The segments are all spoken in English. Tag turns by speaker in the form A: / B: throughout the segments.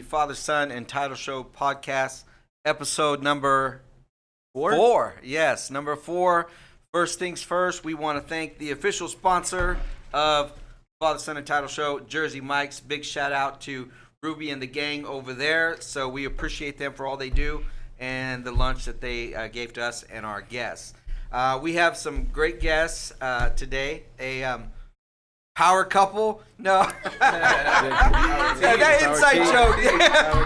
A: Father, Son, and Title Show podcast, episode number 4. Yes, number 4. First things first, we want to thank the official sponsor of Father, Son, and Title Show, Jersey Mike's. Big shout out to Ruby and the gang over there. So we appreciate them for all they do and the lunch that they gave to us and our guests. We have some great guests today. A power couple? No. That inside joke.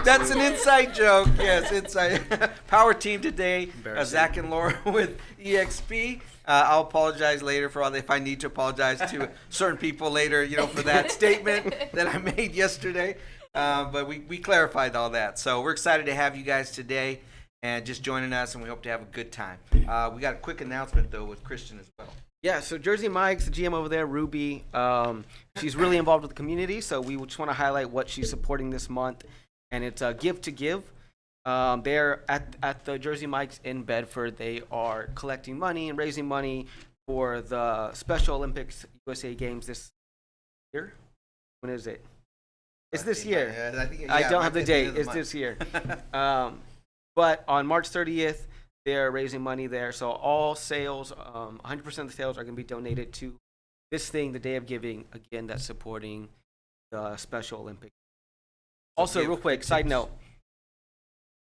A: That's an inside joke. Yes, inside. Power team today. Zack and Lora with EXP. I'll apologize later for all if I need to apologize to certain people later, for that statement that I made yesterday. But we clarified all that. So we're excited to have you guys today and just joining us, and we hope to have a good time. We got a quick announcement, though, with Christian as well.
B: Yeah, so Jersey Mike's, the GM over there, Ruby, she's really involved with the community, so we just want to highlight what she's supporting this month, and it's Give to Give. They're at the Jersey Mike's in Bedford. They are collecting money and raising money for the Special Olympics USA Games this year. When is it? It's this year. I don't have the date. It's this year. But on March 30th, they're raising money there. So all sales, 100% of the sales are going to be donated to this thing, the Day of Giving, again, that's supporting the Special Olympics. Also, real quick, side note.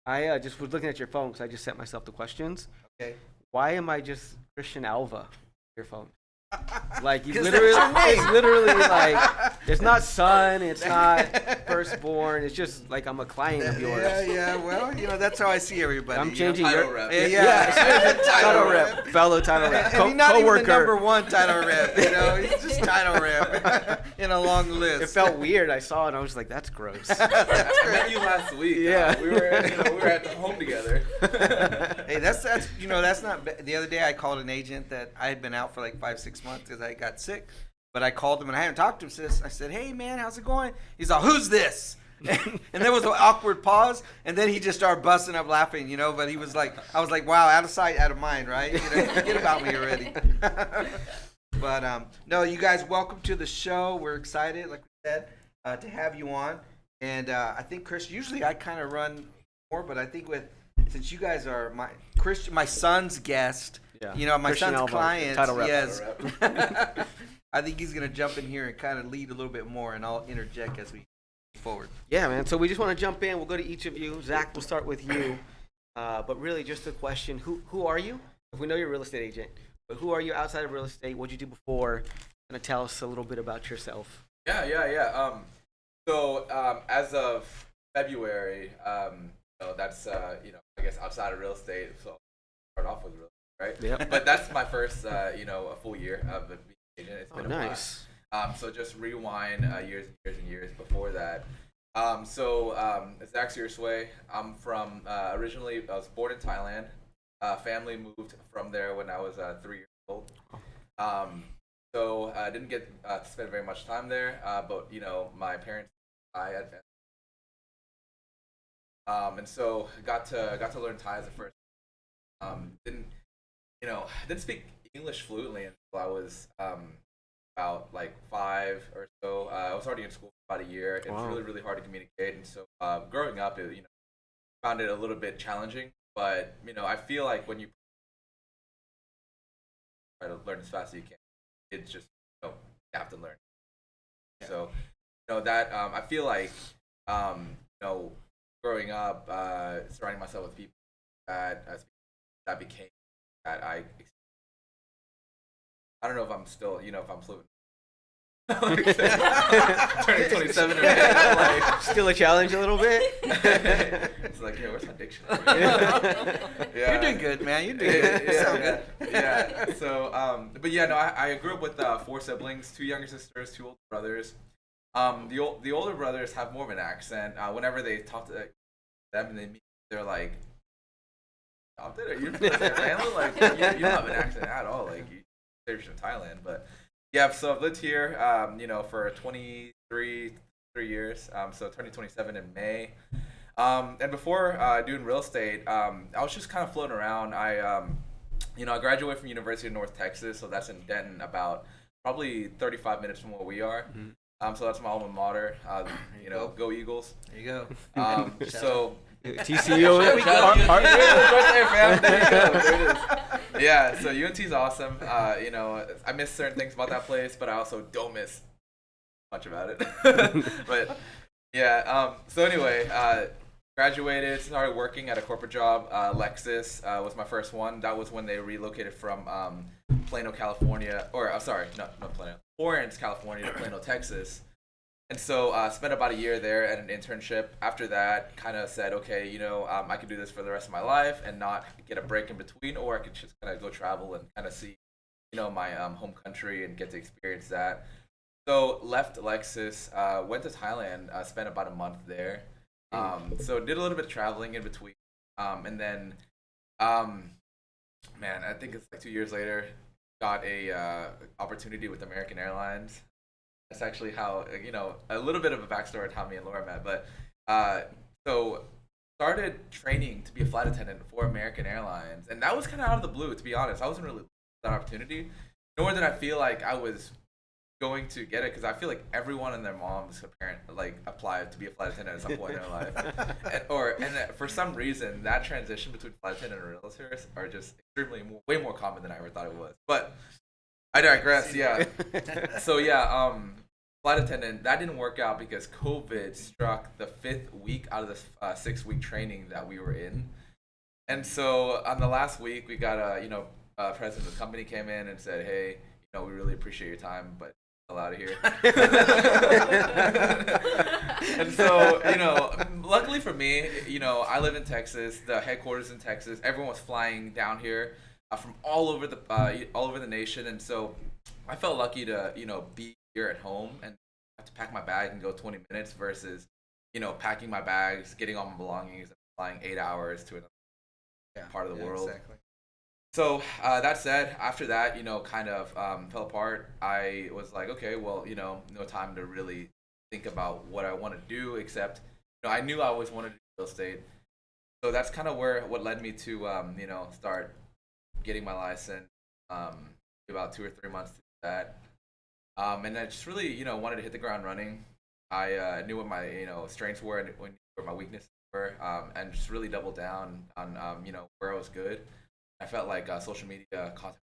B: I just was looking at your phone because I just sent myself the questions.
A: Okay.
B: Why am I just Christian Alva? Your phone. Like
A: it's literally
B: like it's not son, it's not firstborn. It's just like I'm a client of yours.
A: Yeah. Well, that's how I see everybody.
B: I'm changing your
C: rep.
B: title rep, fellow title rep,
A: and he's not even the number one title rep. He's just title rep in a long list.
B: It felt weird. I saw it and I was like, that's gross.
C: I met you last week.
B: Yeah,
C: we were at home together.
A: Hey, that's not. The other day I called an agent that I had been out for like 5-6 months because I got sick, but I called him and I hadn't talked to him since. I said, "Hey man, how's it going?" He's like, "Who's this?" And there was an awkward pause, and then he just started busting up laughing, But he was like, I was like, "Wow, out of sight, out of mind, right? Forget about me already." But no, you guys, welcome to the show. We're excited, like we said, to have you on. And I think Chris, usually I kind of run more, but I think since you guys are my son's guest.
B: Yeah.
A: My
B: Christian
A: son's
B: Alva,
A: client,
B: title rep.
A: yes. I think he's going to jump in here and kind of lead a little bit more, and I'll interject as we move forward.
B: Yeah, man. So we just want to jump in. We'll go to each of you. Zach, we'll start with you. But really, just a question: Who are you? If we know you're a real estate agent, but who are you outside of real estate? What'd you do before? Kind of tell us a little bit about yourself.
C: Yeah. So as of February, that's I guess outside of real estate. So start off with real estate. Right.
B: Yep.
C: But that's my first, a full year of being an agent. It's been
B: nice.
C: a while. So just rewind years and years before that. Zach Searsway. I'm from originally I was born in Thailand. Family moved from there when I was 3 years old. So I didn't get to spend very much time there. But my parents, and so got to learn Thai as a first. Didn't speak English fluently until I was about like 5 or so. I was already in school for about a year. It's really, really hard to communicate, and so growing up, found it a little bit challenging. But I feel like when you try to learn as fast as you can, it's just you have to learn. Yeah. So that I feel like growing up, surrounding myself with people that became. That I don't know if I'm still, if I'm fluent. Turning 27
B: still a challenge a little bit.
C: It's like, where's my dictionary?
A: Yeah. You're doing good, man. You're doing good.
C: Yeah. So, but yeah, no, I grew up with 4 siblings, 2 younger sisters, 2 older brothers. The older brothers have more of an accent. Whenever they talk to them and they meet, they're like. You're from Thailand? Like you don't have an accent at all. Like you're from Thailand, but yeah. So I've lived here, for 23 years. So turning 27 in May. And before doing real estate, I was just kind of floating around. I graduated from University of North Texas, so that's in Denton, about probably 35 minutes from where we are. So that's my alma mater. You know, go Eagles.
A: There you go.
C: So
B: TCU.
C: There it is, right there, fam. There you go. There it is. Yeah, so UNT's awesome. You know, I miss certain things about that place, but I also don't miss much about it. But yeah, so anyway, graduated, started working at a corporate job. Lexus was my first one. That was when they relocated from Plano, California, or sorry, not Plano, Florence, California to Plano, Texas. And so spent about a year there at an internship. After that, kind of said, okay, you know, I could do this for the rest of my life and not get a break in between, or I could just kind of go travel and kind of see, you know, my home country and get to experience that. So left Lexus, went to Thailand, spent about a month there. So did a little bit of traveling in between. And then, man, I think it's like 2 years later, got a opportunity with American Airlines. That's actually how, you know, a little bit of a backstory of how me and Laura met. But so started training to be a flight attendant for American Airlines. And that was kind of out of the blue, to be honest. I wasn't really looking for that opportunity, nor did I feel like I was going to get it, because I feel like everyone and their mom's parent like applied to be a flight attendant at some point in their life. And for some reason, that transition between flight attendant and realtors are just way more common than I ever thought it was. But I digress. Yeah. So yeah, flight attendant, that didn't work out because COVID struck the 5th week out of the 6-week training that we were in. And so on the last week, we got president of the company came in and said, hey, you know, we really appreciate your time, but out of here. And so, you know, luckily for me, you know, I live in Texas, the headquarters in Texas. Everyone was flying down here from all over the nation, and so I felt lucky to, you know, be here at home and have to pack my bag and go 20 minutes versus, you know, packing my bags, getting all my belongings, and flying 8 hours to another part of the world.
A: Exactly.
C: So that said, after that, you know, kind of fell apart. I was like, okay, well, you know, no time to really think about what I want to do, except, you know, I knew I always wanted to do real estate. So that's kind of what led me to, you know, start getting my license. About 2 or 3 months to do that. And I just really, you know, wanted to hit the ground running. I knew what my, you know, strengths were and where my weaknesses were, and just really doubled down on, you know, where I was good. I felt like social media content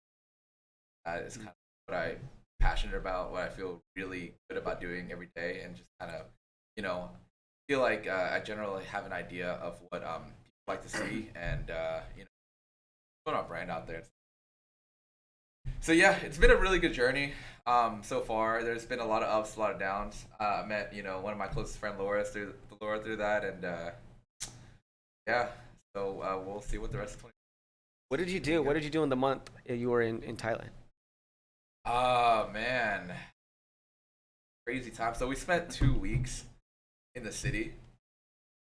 C: is kind of what I'm passionate about, what I feel really good about doing every day, and just kind of, you know, feel like I generally have an idea of what people like to see, and you know, put our brand out there. So yeah, it's been a really good journey so far. There's been a lot of ups, a lot of downs. I met, you know, one of my closest friends, Lora, through that, and yeah. So we'll see what the rest of 20.
B: What did you do? What did you do in the month you were in Thailand?
C: Oh, man. Crazy time. So we spent 2 weeks in the city.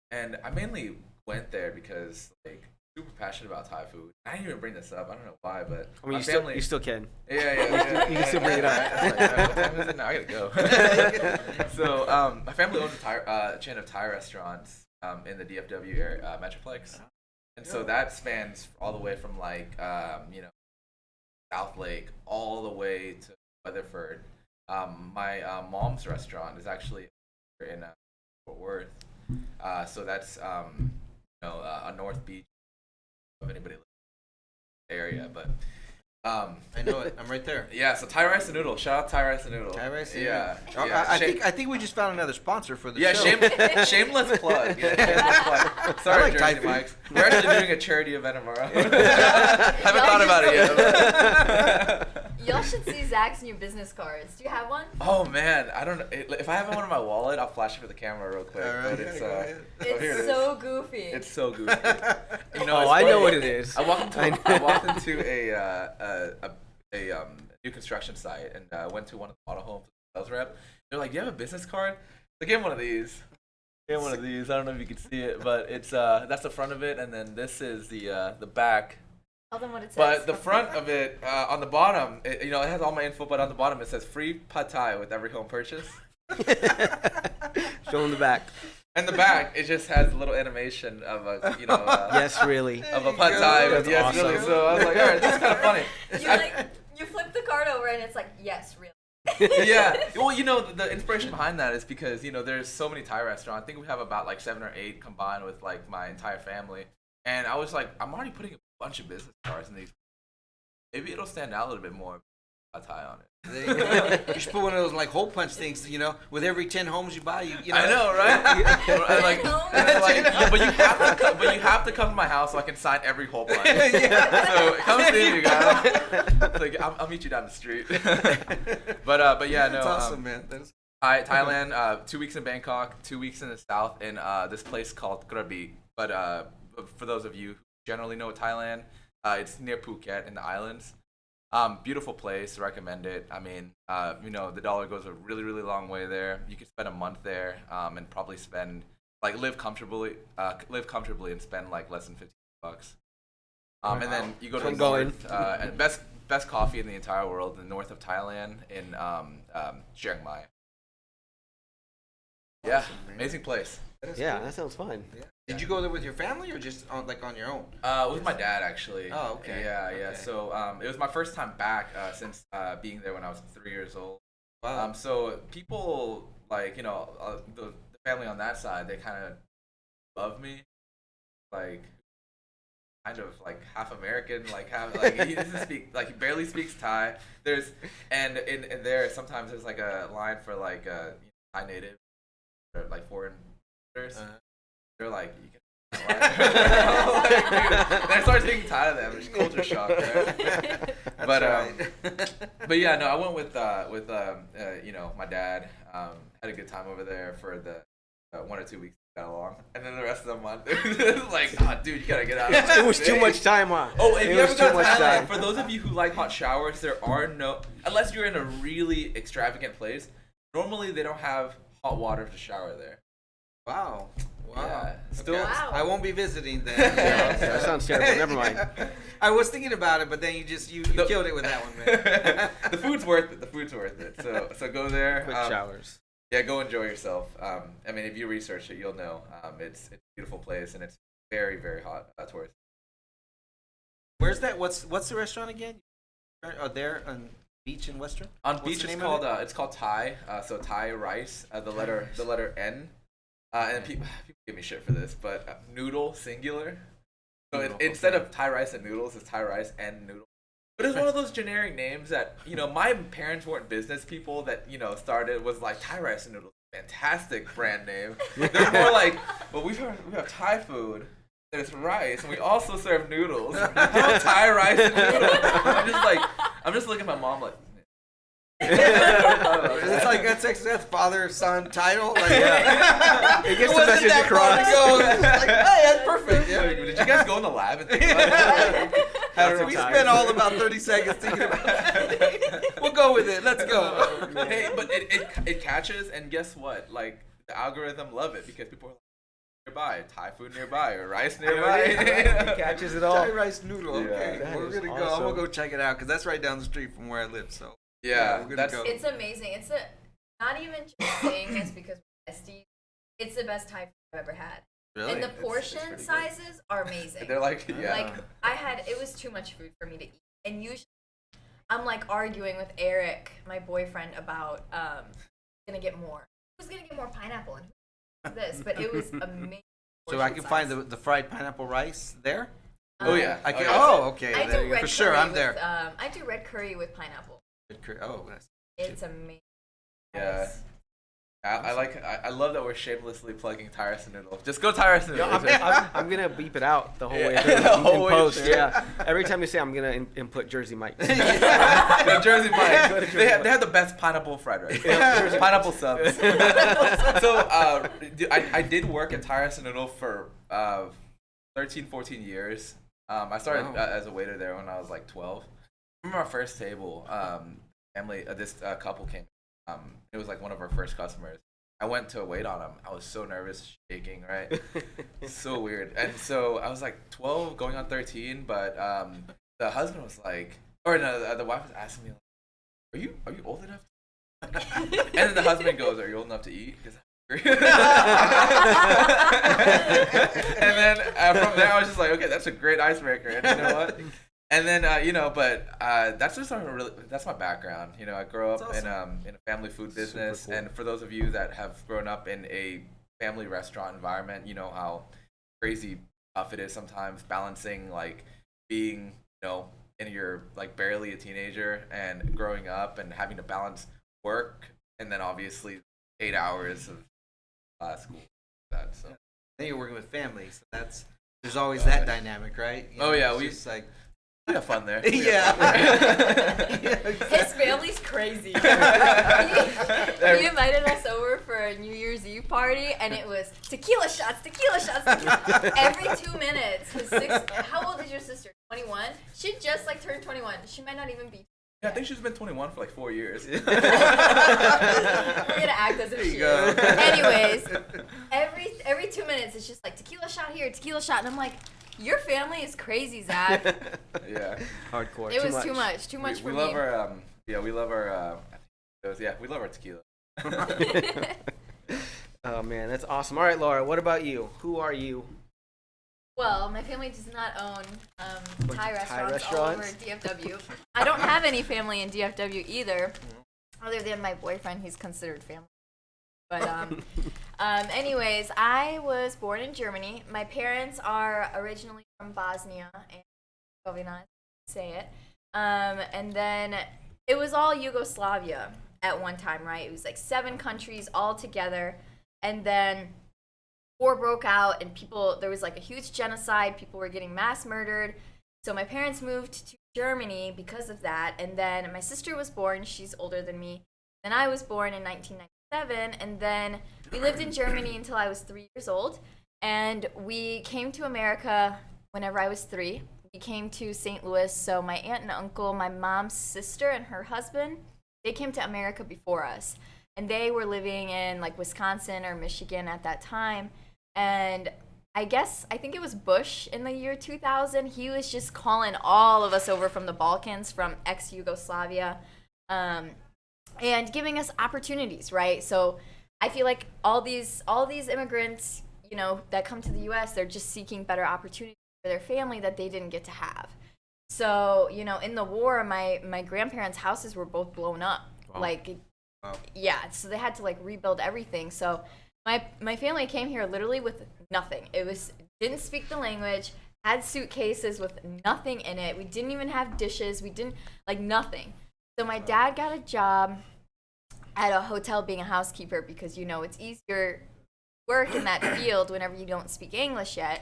C: And I mainly went there because, like, super passionate about Thai food. I didn't even bring this up. I don't know why, but
B: I mean, you still can.
C: Yeah.
B: You can still bring it up.
C: What time is it now? I gotta go. So my family owns a chain of Thai restaurants in the DFW area, Metroplex. And so that spans all the way from, like, you know, South Lake all the way to Weatherford. My mom's restaurant is actually in Fort Worth. So that's, you know, a North Beach, if anybody lives in the area. But
A: I know it. I'm right there.
C: yeah, so Thai Rice and Noodle. Shout out Thai Rice and Noodle.
A: Thai Rice and
C: yeah.
A: Noodle.
C: Yeah.
A: I think we just found another sponsor for the
C: Yeah,
A: show.
C: shameless plug. Yeah, shameless plug. Sorry,
A: like Thai
C: Jersey
A: food.
C: Mike's. We're actually doing a charity event tomorrow. Haven't thought about it yet.
D: Y'all should see Zach's new business cards. Do you have one?
C: Oh man, I don't know. If I have one in my wallet, I'll flash it for the camera real quick.
A: All right,
C: But it's
A: go ahead.
C: here it
D: It's
C: is.
D: so goofy.
C: It's so goofy. You know,
B: Oh,
C: it's
B: I know
C: funny.
B: what it is.
C: I walked into a new construction site and went to one of the model homes sales rep. They're like, "Do you have a business card?" I gave him one of these. I don't know if you can see it, but it's that's the front of it, and then this is the back.
D: Tell them what it says.
C: But the front of it, on the bottom, you know, it has all my info, but on the bottom it says free pad thai with every home purchase.
B: Show them the back.
C: And the back, it just has a little animation of a, you know,
B: Yes, really.
C: of a pad thai.
B: That's
C: Yes,
B: awesome.
C: really. So I was like, all right, this is kind of funny.
D: You flip the card over and it's like, yes, really.
C: Yeah. Well, the inspiration behind that is because there's so many Thai restaurants. I think we have about like 7 or 8 combined with like my entire family. And I was like, I'm already putting a bunch of business cards in these. Maybe it'll stand out a little bit more. A tie on it.
A: You should put one of those like hole punch things, with every 10 homes you buy, you know.
C: I know, right? Yeah, but you have to come to my house so I can sign every hole punch. So come see me, guys. Like I'll meet you down the street. But yeah, no.
A: That's awesome, man. That's
C: Thailand. 2 weeks in Bangkok, 2 weeks in the south, in this place called Krabi. But for those of you who generally know Thailand, it's near Phuket in the islands. Beautiful place, recommend it. I mean, the dollar goes a really, really long way there. You could spend a month there, and probably live comfortably and spend like less than $50. And then you go to the north, and best coffee in the entire world, in the north of Thailand, in Chiang Mai. Yeah, amazing place.
B: That sounds fun.
A: Yeah. Did you go there with your family or just on your own?
C: With my dad, actually.
A: Oh, okay.
C: Yeah.
A: Okay.
C: So it was my first time back since being there when I was 3 years old.
A: Wow.
C: So people the family on that side, they kind of love me, like kind of like half American, like half he doesn't speak, like he barely speaks Thai. And in there sometimes there's like a line for like Thai native or like foreign visitors. They're like, you can. Like, dude, and I started speaking Thai to them. It's culture shock, right? But yeah, no, I went with my dad. Had a good time over there for the 1 or 2 weeks we got along, and then the rest of the month it was like, dude, you gotta get out.
B: It was too much time, huh?
C: Oh, if you ever
B: too
C: go to
B: much
C: Thailand,
B: time.
C: for those of you who like hot showers, there are no, unless you're in a really extravagant place. Normally, they don't have hot water to shower there.
A: Wow.
C: Yeah. Still,
A: Okay.
D: Wow.
A: I won't be visiting then.
B: That sounds terrible. Never mind.
A: I was thinking about it, but then you killed it with that one, man.
C: The food's worth it. So go there.
B: Quick showers.
C: Yeah, go enjoy yourself. I mean, if you research it, you'll know. It's a beautiful place and it's very, very hot. Tourist.
A: Where's that? What's the restaurant again? There on beach in Western.
C: On
A: What's
C: beach,
A: the
C: it's
A: name of
C: called it's called Thai. So Thai rice. The letter N. And people give me shit for this, but noodle singular. So instead of Thai rice and noodles, it's Thai rice and noodle. But it's one of those generic names that my parents weren't business people that started was like Thai rice and noodles, fantastic brand name. They're more like, well, we have Thai food. There's rice, and we also serve noodles. How Thai rice and noodles? I'm just looking at my mom like.
A: It's like that's father-son title. Like,
B: It gets the message across.
A: It's like, hey, that's perfect. Yeah.
C: Did you guys go in the lab and think about it?
A: We spent all about 30 seconds thinking about it. We'll go with it. Let's go.
C: Hey, but it catches, and guess what? Like the algorithm love it because people are like, nearby, Thai food nearby, or rice nearby.
B: It catches it all.
A: Thai rice noodle. Okay,
B: That
A: we're
B: is
A: gonna go. I'm
B: awesome.
A: gonna go check it out because that's right down the street from where I live. So
C: Yeah,
A: we're gonna
C: that's
A: go.
D: It's amazing. It's not even just saying this because we're besties. It's the best Thai food I've ever had.
A: Really?
D: And the
A: It's
D: portion
A: pretty good.
D: sizes are amazing.
C: they're like
D: Like it was too much food for me to eat. And usually I'm like arguing with Eric, my boyfriend, about gonna get more. Who's gonna get more pineapple and who's this? But it was amazing.
A: So I
D: portion
A: can find
D: size.
A: the fried pineapple rice there.
C: Oh yeah.
A: I can.
C: yeah.
A: Oh, okay.
D: I
A: there
D: do
A: you go.
D: red
A: For sure,
D: curry
A: I'm
D: with,
A: there.
D: I do red curry with pineapple.
A: Oh, that's
D: It's amazing.
C: Yeah. I love that we're shamelessly plugging Thai rice and noodle. Just go Thai rice and noodle.
B: I'm gonna beep it out the whole way
C: Yeah.
B: through
C: The
B: in
C: whole way
B: post.
C: through.
B: Yeah. Every time you say, I'm gonna input Jersey Mike.
C: Go Jersey Mike.
B: Go to Jersey
C: They
B: Mike.
C: have the best pineapple fried rice. Pineapple subs. So I did work at Thai rice and noodle for 13, 14 years. I started
A: Wow.
C: as a waiter there when I was like 12. I remember our first table. Family, this couple came. It was like one of our first customers. I went to wait on him. I was so nervous, shaking, right? So weird. And so I was like 12, going on 13, but the husband was like, or no, the wife was asking me, like, are you old enough? And then the husband goes, are you old enough to eat? Because I'm hungry. And then from there, I was just like, okay, that's a great icebreaker. And you know what? And then that's just that's my background. I grew up
A: That's
C: in a family food business,
B: cool.
C: and for those of you that have grown up in a family restaurant environment, you know how crazy tough it is sometimes balancing like being in your like barely a teenager and growing up and having to balance work and then obviously 8 hours of school. That so.
A: Then you're working with family, so there's always that dynamic, right?
C: Oh, yeah,
A: it's
C: we-
A: just like
C: We have fun there.
A: yeah.
D: His family's crazy. He invited us over for a New Year's Eve party, and it was tequila shots, tequila shots, tequila. Every 2 minutes. How old is your sister? 21? She just like turned 21. She might not even be.
C: Yeah, I think she's been 21 for like 4 years.
D: We're gonna act as if she
A: go.
D: is. Anyways, every 2 minutes it's just like tequila shot here, tequila shot, and I'm like, your family is crazy, Zach.
C: Yeah.
B: Hardcore.
D: It was too much for
C: we
D: me.
C: love our we love our we love our tequila.
B: Oh man, that's awesome. All right, Laura, what about you? Who are you?
D: Well, my family does not own Thai restaurants all over
B: restaurants?
D: DFW. I don't have any family in DFW either, other than my boyfriend. He's considered family. But anyways, I was born in Germany. My parents are originally from Bosnia and Herzegovina, say it. And then it was all Yugoslavia at one time, right? It was like 7 countries all together, and then war broke out, and there was like a huge genocide. People were getting mass murdered. So my parents moved to Germany because of that. And then my sister was born. She's older than me. And I was born in 1997. And then we lived in Germany until I was 3 years old. And we came to America whenever I was 3. We came to St. Louis. So my aunt and uncle, my mom's sister and her husband, they came to America before us. And they were living in like Wisconsin or Michigan at that time. And I think it was Bush in the year 2000. He was just calling all of us over from the Balkans, from ex-Yugoslavia, and giving us opportunities, right? So I feel like all these immigrants, that come to the U.S., they're just seeking better opportunities for their family that they didn't get to have. So, in the war, my grandparents' houses were both blown up.
B: Wow.
D: Yeah, so they had to like rebuild everything. So my family came here literally with nothing. Didn't speak the language, had suitcases with nothing in it. We didn't even have dishes. We didn't nothing. So my dad got a job at a hotel being a housekeeper because it's easier work in that field whenever you don't speak English yet.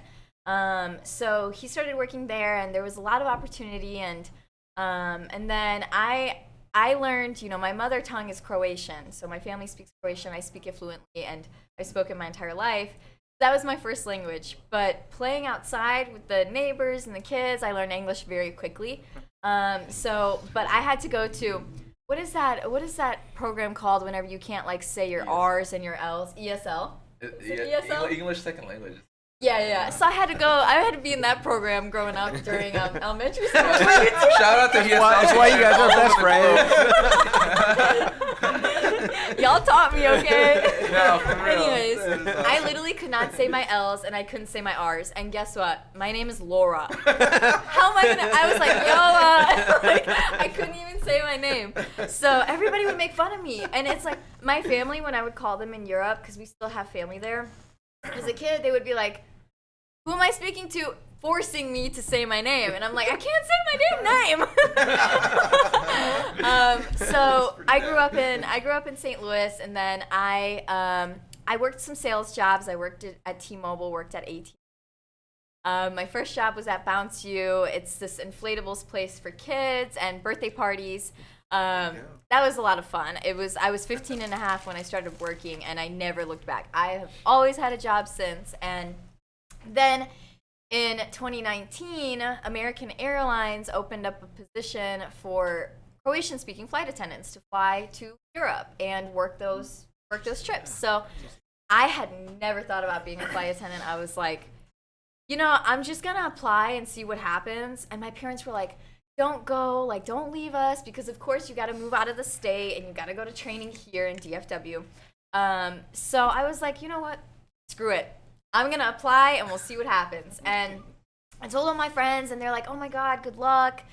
D: So he started working there, and there was a lot of opportunity, and then I learned, my mother tongue is Croatian, so my family speaks Croatian. I speak it fluently, and I've spoken my entire life. That was my first language. But playing outside with the neighbors and the kids, I learned English very quickly. But I had to go to, what is that program called whenever you can't say your R's and your L's? ESL? Is it ESL?
C: English second language.
D: Yeah. So I had to be in that program growing up during elementary school.
C: Shout out to ESL.
B: That's why you guys are best friends.
D: Y'all taught me, okay?
C: No, for real.
D: Anyways, I literally could not say my L's and I couldn't say my R's. And guess what? My name is Laura. How am I gonna? I was like, I couldn't even say my name. So everybody would make fun of me. And it's like my family, when I would call them in Europe, because we still have family there. As a kid, they would be like, who am I speaking to? Forcing me to say my name. And I'm like, I can't say my damn name. So I grew up in St. Louis, and then I worked some sales jobs. I worked at T-Mobile, worked at AT. My first job was at Bounce You. It's this inflatables place for kids and birthday parties. That was a lot of fun. I was 15 and a half when I started working, and I never looked back. I have always had a job since. And then in 2019, American Airlines opened up a position for Croatian-speaking flight attendants to fly to Europe and work those trips. So I had never thought about being a flight attendant. I was like, I'm just gonna apply and see what happens. And my parents were like, don't go, don't leave us, because of course you got to move out of the state and you got to go to training here in DFW. So I was like, you know what? Screw it. I'm going to apply and we'll see what happens. And I told all my friends, and they're like, oh my God, good luck.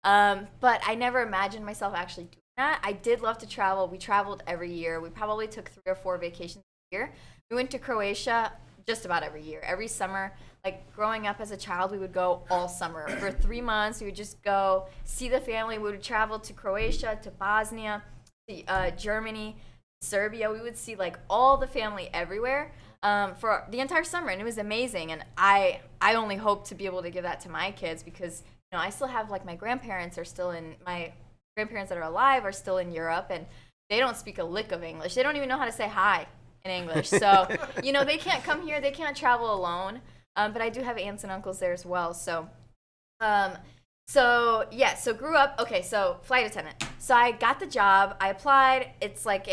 D: But I never imagined myself actually doing that. I did love to travel. We traveled every year. We probably took 3 or 4 vacations a year. We went to Croatia just about every year, every summer. Like growing up as a child, we would go all summer. For 3 months, we would just go see the family. We would travel to Croatia, to Bosnia, to Germany, Serbia. We would see like all the family everywhere for the entire summer, and it was amazing. And I only hope to be able to give that to my kids because I still have like my grandparents that are alive are still in Europe, and they don't speak a lick of English. They don't even know how to say hi in English. So they can't come here. They can't travel alone. But I do have aunts and uncles there as well. So grew up. Okay, so flight attendant. So I got the job. I applied. It's like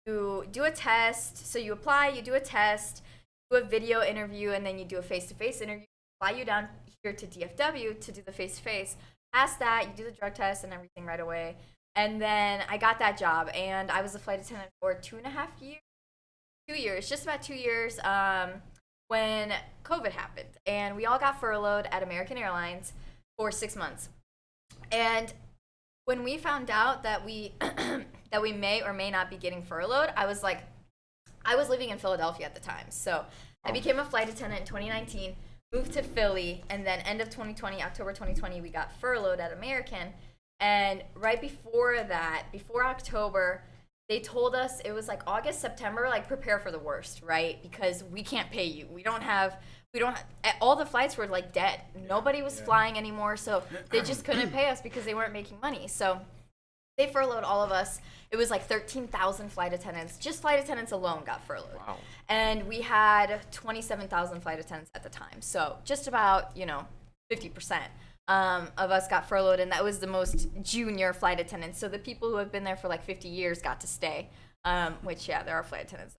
D: you do a test. So you apply, you do a test, do a video interview, and then you do a face-to-face interview. Fly you down here to DFW to do the face-to-face. Pass that, you do the drug test and everything right away. And then I got that job, and I was a flight attendant for 2.5 years. 2 years, just about 2 years. When COVID happened, and we all got furloughed at American Airlines for 6 months. And when we found out that we that we may or may not be getting furloughed, I was living in Philadelphia at the time. So I became a flight attendant in 2019, moved to Philly, and then end of 2020, October 2020, we got furloughed at American. And right before that, before October, they told us it was like August, September, like prepare for the worst, right? Because we can't pay you. We don't have, all the flights were like dead. Nobody was flying anymore. So they just couldn't pay us because they weren't making money. So they furloughed all of us. It was like 13,000 flight attendants. Just flight attendants alone got furloughed. Wow. And we had 27,000 flight attendants at the time. So just about, 50%. Of us got furloughed, and that was the most junior flight attendants. So the people who have been there for like 50 years got to stay, which, there are flight attendants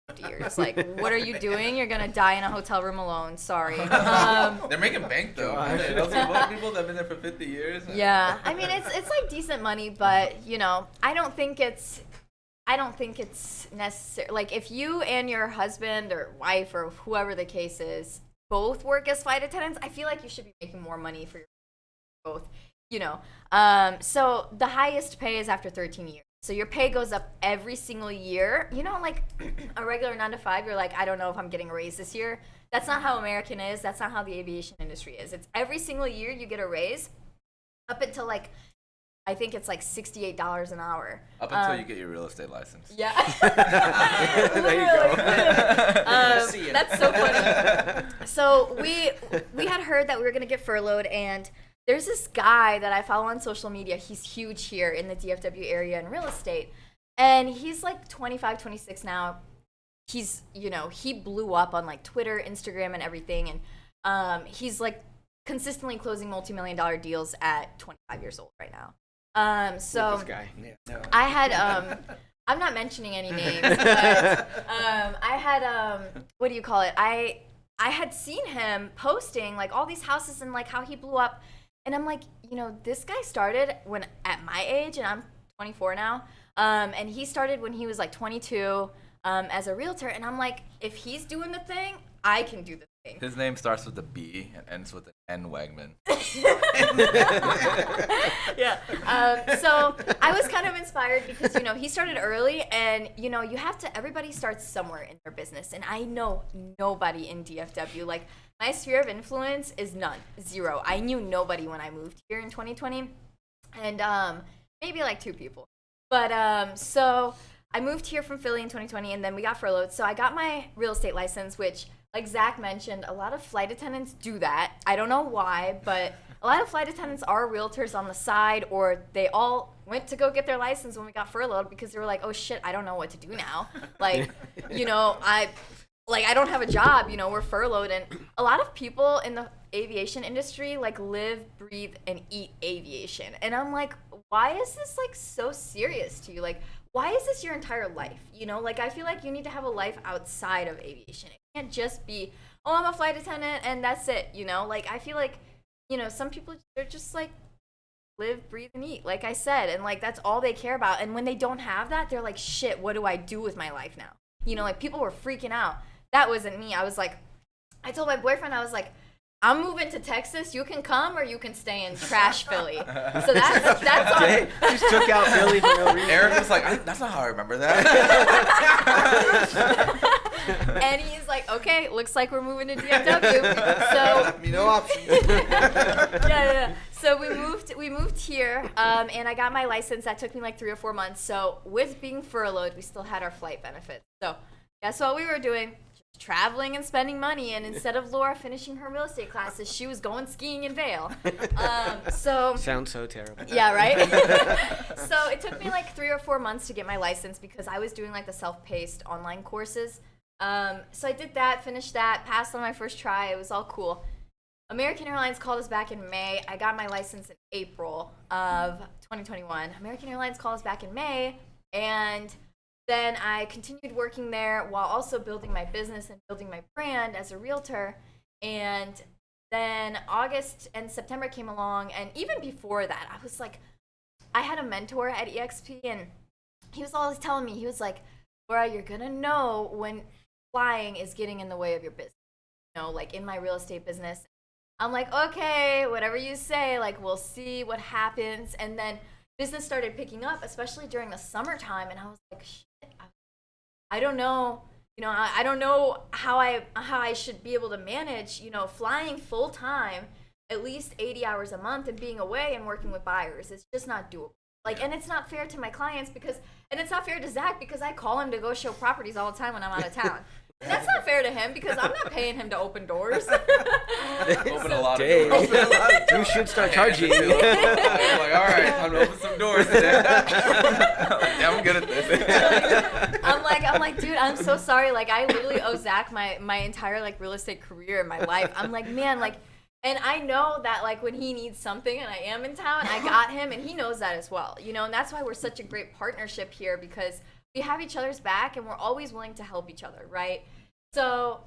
D: 50 years. Like, what are you doing? You're going to die in a hotel room alone. Sorry.
C: They're making bank, though. Those are people that have been there for 50 years.
D: Yeah. I mean, it's like decent money, but, I don't think it's necessary. Like, if you and your husband or wife or whoever the case is both work as flight attendants, I feel like you should be making more money for your both, So the highest pay is after 13 years. So your pay goes up every single year. Like a regular 9 to 5, you're like, I don't know if I'm getting a raise this year. That's not how American is. That's not how the aviation industry is. It's every single year you get a raise up until like, I think it's like $68 an hour.
C: Up until you get your real estate license.
D: Yeah.
B: There you go.
D: That's so funny. So we had heard that we were going to get furloughed, and there's this guy that I follow on social media. He's huge here in the DFW area in real estate. And he's like 25, 26 now. He's, he blew up on like Twitter, Instagram, and everything. And he's like consistently closing multi-million-dollar deals at 25 years old right now. So
B: this guy.
D: I had I'm not mentioning any names, but I had what do you call it? I had seen him posting like all these houses and like how he blew up, and I'm like, this guy started when at my age, and I'm 24 now, and he started when he was like 22 as a realtor, and I'm like, if he's doing the thing, I can do the thing.
C: His name starts with a B and ends with an N. Wegman.
D: Yeah. So I was kind of inspired because, he started early, and, everybody starts somewhere in their business. And I know nobody in DFW. Like, my sphere of influence is none, 0. I knew nobody when I moved here in 2020, and maybe like 2 people. But so I moved here from Philly in 2020, and then we got furloughed. So I got my real estate license, which, like Zach mentioned, a lot of flight attendants do that. I don't know why, but a lot of flight attendants are realtors on the side, or they all went to go get their license when we got furloughed because they were like, oh shit, I don't know what to do now. Like, I don't have a job, we're furloughed. And a lot of people in the aviation industry like live, breathe, and eat aviation. And I'm like, why is this like so serious to you? Like, why is this your entire life? Like, I feel like you need to have a life outside of aviation. It can't just be, oh, I'm a flight attendant and that's it, Like, I feel like, some people, they're just like, live, breathe, and eat, like I said. And, like, that's all they care about. And when they don't have that, they're like, shit, what do I do with my life now? Like, people were freaking out. That wasn't me. I was like, I told my boyfriend, I was like, I'm moving to Texas. You can come or you can stay in trash Philly. So that's all.
B: Dang, just took out Philly for no reason.
C: Eric was like, that's not how I remember that.
D: And he's like, okay, looks like we're moving to DFW. So
A: Left me no option.
D: yeah. So we moved here, and I got my license. That took me like 3 or 4 months. So with being furloughed, we still had our flight benefits. So guess what we were doing? Just traveling and spending money. And instead of Laura finishing her real estate classes, she was going skiing in Vail. So
B: Sounds so terrible.
D: yeah, right? So it took me like 3 or 4 months to get my license because I was doing like the self-paced online courses. So I did that, finished that, passed on my first try. It was all cool. American Airlines called us back in May. I got my license in April of 2021. American Airlines called us back in May, and then I continued working there while also building my business and building my brand as a realtor. And then August and September came along, and even before that, I was like, I had a mentor at EXP, and he was always telling me, he was like, Laura, you're gonna know when flying is getting in the way of your business. You know, like in my real estate business. I'm like, okay, whatever you say, like we'll see what happens. And then business started picking up, especially during the summertime, and I was like, shit, I don't know, you know, I don't know how I should be able to manage, you know, flying full time, at least 80 hours a month, and being away and working with buyers. It's just not doable. Like, and it's not fair to my clients because, and it's not fair to Zach because I call him to go show properties all the time when I'm out of town. And that's not fair to him because I'm not paying him to open doors.
C: Open a lot of
B: Dang.
C: doors.
B: You should start charging.
C: I'm like, all right, time to open some doors today. Yeah, I'm good at this.
D: I'm like, dude, I'm so sorry. Like, I literally owe Zach my entire like real estate career in my life. I'm like, man, like, and I know that like when he needs something and I am in town, I got him, and he knows that as well. You know, and that's why we're such a great partnership here because we have each other's back and we're always willing to help each other, right? So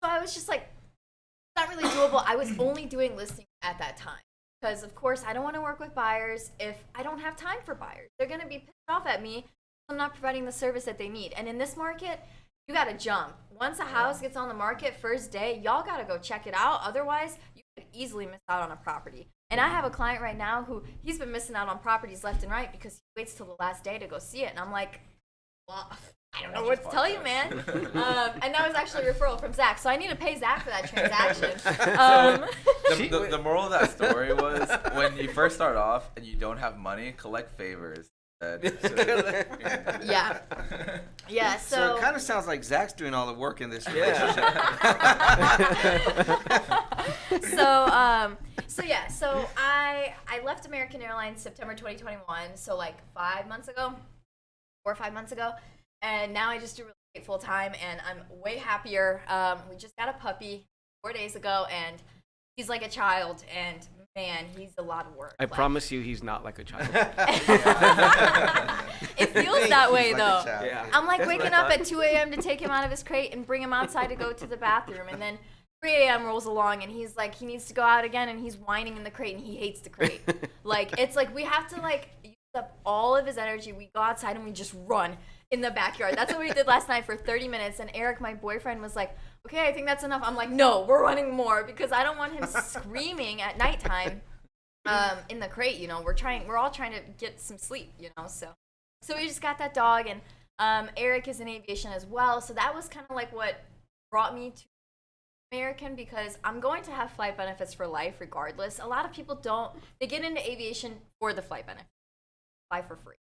D: I was just like, it's not really doable. I was only doing listings at that time because, of course, I don't want to work with buyers if I don't have time for buyers. They're going to be pissed off at me if I'm not providing the service that they need. And in this market, you got to jump. Once a house gets on the market first day, y'all got to go check it out. Otherwise, you could easily miss out on a property. And I have a client right now who he's been missing out on properties left and right because he waits till the last day to go see it. And I'm like, well, I don't know what to tell you, man. And that was actually a referral from Zach. So I need to pay Zach for that transaction.
C: The moral of that story was when you first start off and you don't have money, collect favors.
D: Yeah. Yeah,
A: So it kind of sounds like Zach's doing all the work in this relationship.
D: So I left American Airlines September 2021, so like 4 or 5 months ago, and now I just do real estate full time, and I'm way happier. We just got a puppy 4 days ago, and he's like a child, and man, he's a lot of work.
B: I promise you, he's not like a child.
D: It feels that way
A: He's like a
D: though.
A: child.
B: Yeah.
D: I'm like
B: That's what
D: waking
B: I
D: up
B: thought.
D: at 2 a.m. to take him out of his crate and bring him outside to go to the bathroom, and then 3 a.m. rolls along and he's like, he needs to go out again, and he's whining in the crate, and he hates the crate. Like, it's like we have to like use up all of his energy. We go outside and we just run in the backyard. That's what we did last night for 30 minutes. And Eric, my boyfriend, was like, okay, I think that's enough. I'm like, no, we're running more because I don't want him screaming at nighttime in the crate. You know, we're all trying to get some sleep, you know, so we just got that dog, and Eric is in aviation as well. So that was kind of like what brought me to American, because I'm going to have flight benefits for life regardless. A lot of people they get into aviation for the flight benefit. Fly for free.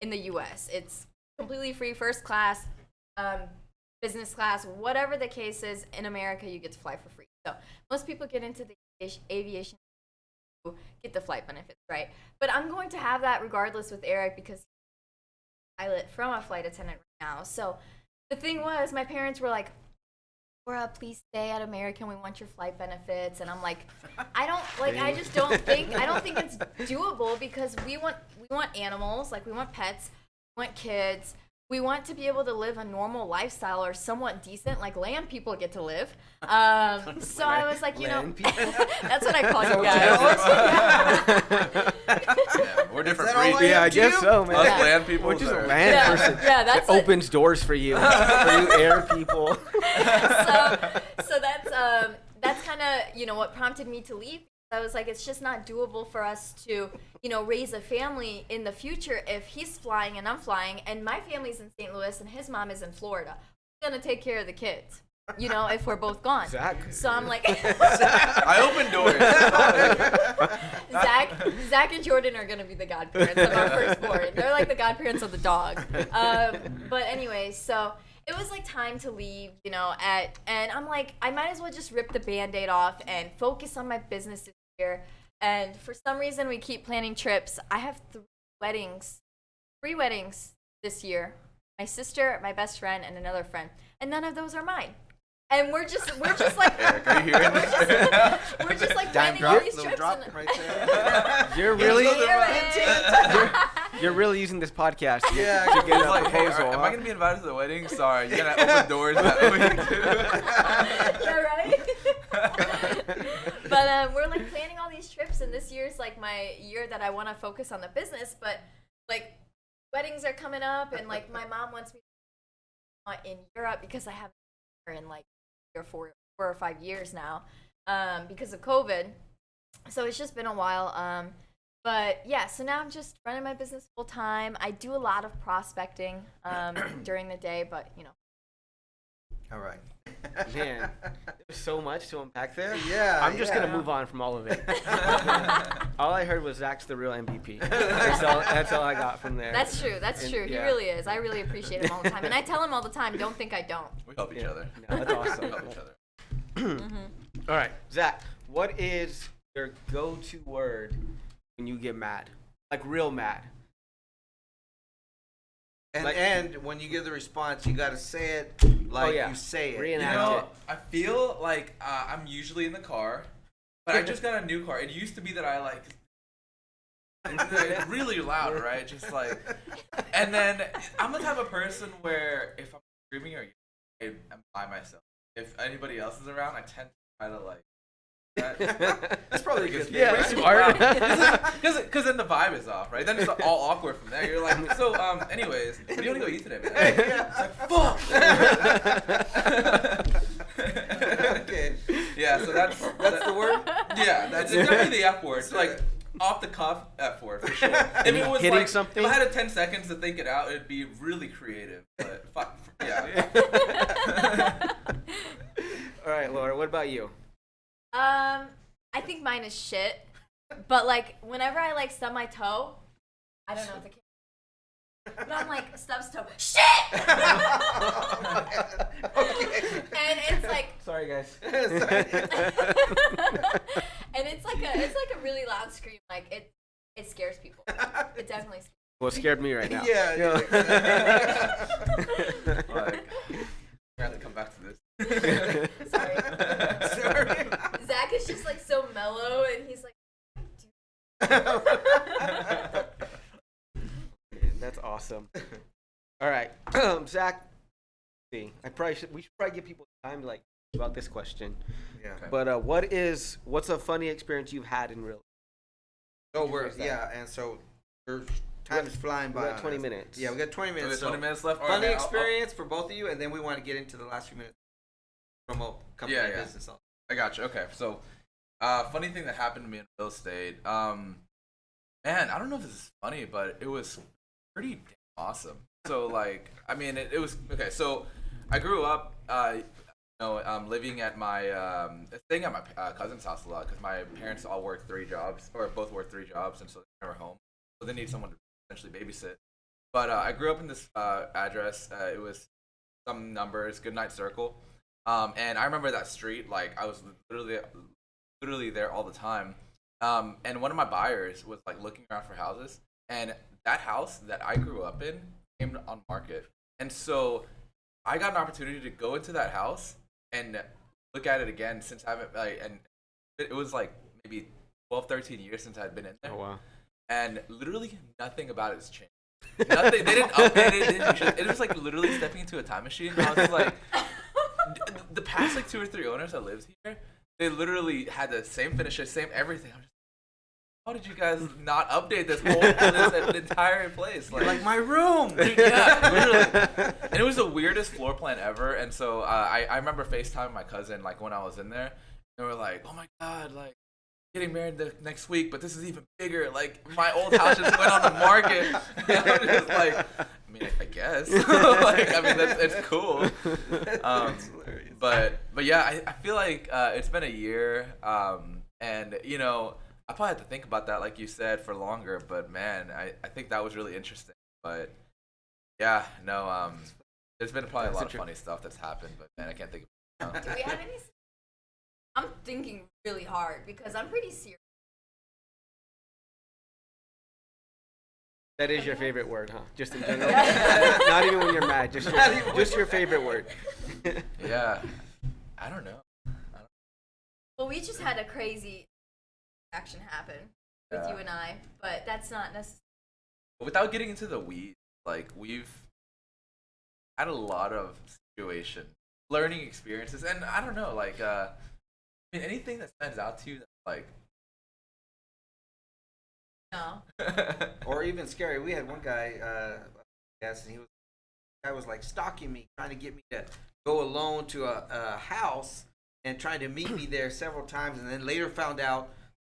D: In the US, it's completely free, first class, business class, whatever the case is. In America, you get to fly for free. So most people get into the aviation to get the flight benefits, right? But I'm going to have that regardless with Eric because he's a pilot from a flight attendant right now. So the thing was, my parents were like, Laura, please stay at American. We want your flight benefits. And I'm like, I just don't think it's doable because we want animals, like we want pets, we want kids. We want to be able to live a normal lifestyle or somewhat decent, like land people get to live. So I was like, you know, that's what I call you guys.
C: Yeah, we're different
A: Is that all
C: breeds.
A: I
B: Yeah, I
A: am to
B: guess
A: you?
B: so, man.
C: Us
D: Yeah.
C: land people
B: We're just a
C: are-
B: land
D: Yeah,
B: person.
D: yeah, that's
B: it opens doors for you, for you air people.
D: So that's kind of, you know, what prompted me to leave, I was like, it's just not doable for us to, you know, raise a family in the future if he's flying and I'm flying, and my family's in St. Louis and his mom is in Florida. Who's gonna take care of the kids? You know, if we're both gone.
B: Zach.
D: So I'm like,
C: I open doors.
D: Zach and Jordan are gonna be the godparents of our firstborn. They're like the godparents of the dog. But anyway, so it was like time to leave, you know, and I'm like, I might as well just rip the Band-Aid off and focus on my business this year. And for some reason, we keep planning trips. I have three weddings this year. My sister, my best friend, and another friend, and none of those are mine. And we're just like
C: Eric, are you hearing this?
D: we're just like
A: Dime
D: planning
A: drop,
D: all these
A: little
D: trips.
A: drop
D: And,
A: right there.
B: You're really,
D: Yeah,
B: you're really using this podcast to
A: Yeah,
B: to get
C: He's
B: a
C: like, hey,
B: proposal.
C: am
B: huh?
C: I gonna be invited to the wedding? Sorry, you're gonna open doors that week too.
D: yeah, right. But we're like planning all these trips, and this year's like my year that I want to focus on the business. But like weddings are coming up, and like my mom wants me in Europe because I haven't been there in like 4 or 5 years now because of COVID. So it's just been a while. But yeah, so now I'm just running my business full time. I do a lot of prospecting during the day, but you know.
A: All right.
B: Man, there's so much to unpack there.
A: Yeah,
B: I'm just
A: yeah.
B: gonna move on from all of it. All I heard was Zach's the real MVP. That's all I got from there.
D: That's true. That's
B: And-
D: true. He
B: yeah.
D: really is. I really appreciate him all the time, and I tell him all the time, "Don't think I don't."
C: We help each
B: Yeah.
C: other.
B: No, that's
C: We
B: awesome.
C: help each other.
B: All right, Zach, what is your go-to word when you get mad? Like real mad.
A: And,
B: Like-
A: and when you give the response, you got to say it like
B: yeah.
A: you say it.
B: Reenact
C: You know,
B: it.
C: I feel like I'm usually in the car, but I just got a new car. It used to be that I like it's really loud, right? Just like, and then I'm the type of person where if I'm screaming or yelling, I'm by myself. If anybody else is around, I tend to try to like.
A: That's probably a good thing.
B: Yeah,
A: right?
B: smart.
C: Because then the vibe is off, right? Then it's all awkward from there. You're like, so, anyways, what do you want to go eat today, man? Fuck!
A: Okay.
C: Yeah, so that's
A: the word?
C: Yeah, it's definitely the F word. It's like off the cuff F word for sure. If it was
B: Hitting
C: like,
B: something?
C: if I had 10 seconds to think it out, it'd be really creative. But fuck, yeah.
B: All right, Laura, what about you?
D: I think mine is shit. But like whenever I like stub my toe, I don't know if the kid. But I'm like stubs toe, shit. And it's like,
B: Sorry, guys.
D: and it's like a really loud scream. Like it scares people. It definitely scares.
B: Well, it scared me right now.
A: Yeah.
C: Like, I have to come back to this.
D: Sorry.
A: Sorry.
D: Zach is just like so mellow, and he's like.
B: That's awesome. All right, Zach. See, we should probably give people time to like about this question.
A: Yeah.
B: But what's a funny experience you've had in real?
A: So
B: Where's that?
A: and so time is flying by.
B: We got
A: on
B: 20
A: us.
B: minutes.
A: Yeah, we got 20
C: So there's
A: minutes.
C: 20 minutes left. All right,
A: Funny
C: man,
A: experience for both of you, and then we want to get into the last few minutes. Promote company
C: Yeah, yeah.
A: business.
C: I got you. Okay, so funny thing that happened to me in real estate. Man, I don't know if this is funny, but it was pretty damn awesome. So like, I mean, it was okay. So I grew up, living at my staying at my cousin's house a lot because my parents all work 3 jobs, or both work 3 jobs, and so they're never home. So they need someone to essentially babysit. But I grew up in this address. It was some numbers, Goodnight Circle. And I remember that street, like I was literally there all the time. And one of my buyers was like looking around for houses, and that house that I grew up in came on market. And so I got an opportunity to go into that house and look at it again since I haven't and it was like maybe 12, 13 years since I'd been in there.
B: Oh wow.
C: And literally nothing about it has changed. Nothing. They didn't update it. It was like literally stepping into a time machine. I was like, the past like 2 or 3 owners that lived here, they literally had the same finishes, same everything. I'm just, how did you guys not update this this entire place?
A: Like my room.
C: Dude, yeah, literally. And it was the weirdest floor plan ever. And so I remember FaceTiming my cousin like when I was in there. They were like, "Oh my god, like getting married the next week, but this is even bigger. Like my old house just went on the market." And I'm just like, I mean, I guess. Like, I mean, it's cool.
A: That's hilarious.
C: But yeah, I feel like it's been a year, and I probably have to think about that, like you said, for longer. But man, I think that was really interesting. But yeah, no, there's been probably a lot of funny stuff that's happened, but man, I can't think of it.
D: Do we have any? I'm thinking really hard because I'm pretty serious.
B: That is your favorite word, huh? Just in general? Not even when you're mad, just your favorite word.
C: Yeah, I don't know.
D: Well, we just had a crazy action happen with
C: Yeah.
D: you and I, but that's not necessarily.
C: Without getting into the weeds, like we've had a lot of learning experiences, and I don't know, like I mean, anything that stands out to you, like.
D: No.
A: Or even scary. We had one guy, yes, and guy was like stalking me, trying to get me to go alone to a house and trying to meet me there several times, and then later found out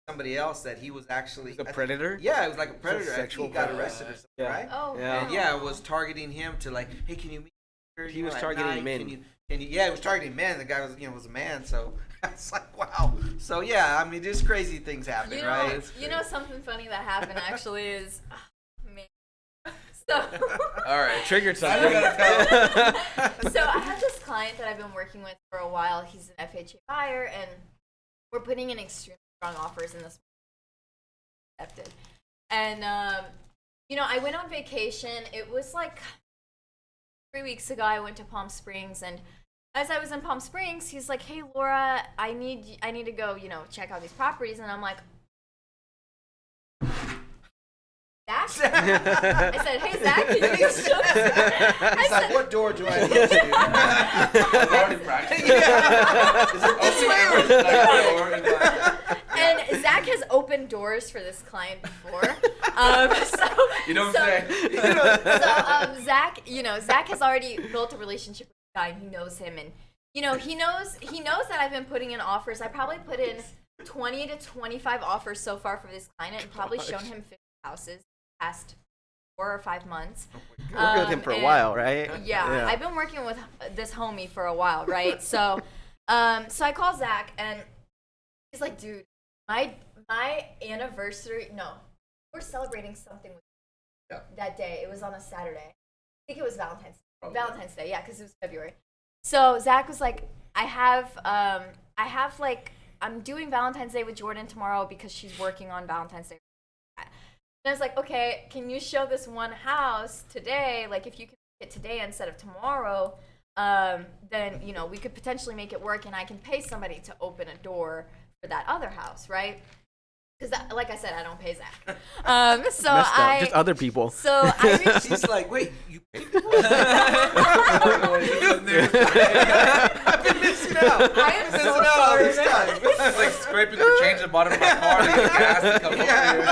A: somebody else that he was actually
B: A predator?
A: Yeah, it was like a predator.
B: sexual
A: He got
B: predator.
A: arrested or something,
B: Yeah.
A: right?
D: Oh.
B: Yeah.
A: And yeah, it was targeting him to like, hey, can you meet me here,
B: He was
A: at
B: targeting
A: night?
B: men.
A: Can you? Yeah, it was targeting men. The guy was, was a man, so I was like, wow. So yeah, I mean, just crazy things happen,
D: You know,
A: right?
D: you know something funny that happened actually is, man. So.
C: All right,
B: Triggered
C: Now
B: something.
C: you gotta tell.
D: So I have this client that I've been working with for a while. He's an FHA buyer, and we're putting in extremely strong offers in this. Accepted. And I went on vacation. It was like 3 weeks ago. I went to Palm Springs, and as I was in Palm Springs, he's like, "Hey, Laura, I need to go, check out these properties." And I'm like, Zach? I said, "Hey, Zach, can you show us?" I
A: It's like,
D: said,
A: what door do I need to?
C: I've already practiced.
D: And Zach has opened doors for this client before.
C: You know what I'm saying?
D: Zach has already built a relationship with the guy, and he knows him, and he knows that I've been putting in offers. I probably put in 20 to 25 offers so far for this client, and probably shown him 50 houses the past 4 or 5 months.
B: You worked with him for a
D: and-
B: while, right?
D: Yeah, I've been working with this homie for a while, right? So I call Zach, and he's like, "Dude, my anniversary, no, we're celebrating something that day. It was on a Saturday. I think it was Valentine's Day, yeah, because it was February." So Zach was like, I'm doing Valentine's Day with Jordan tomorrow because she's working on Valentine's Day. And I was like, "Okay, can you show this one house today? Like, if you can make it today instead of tomorrow, then, we could potentially make it work, and I can pay somebody to open a door for that other house," right? Because, like I said, I don't pay Zach.
B: Messed up. Just other people.
D: So I reached.
A: She's like, wait, you pay me? I've been missing out.
D: I am
A: Missing
D: so
A: out all
D: sorry.
A: this time.
C: It's like scraping for change at the bottom of my car to get gas to come over here.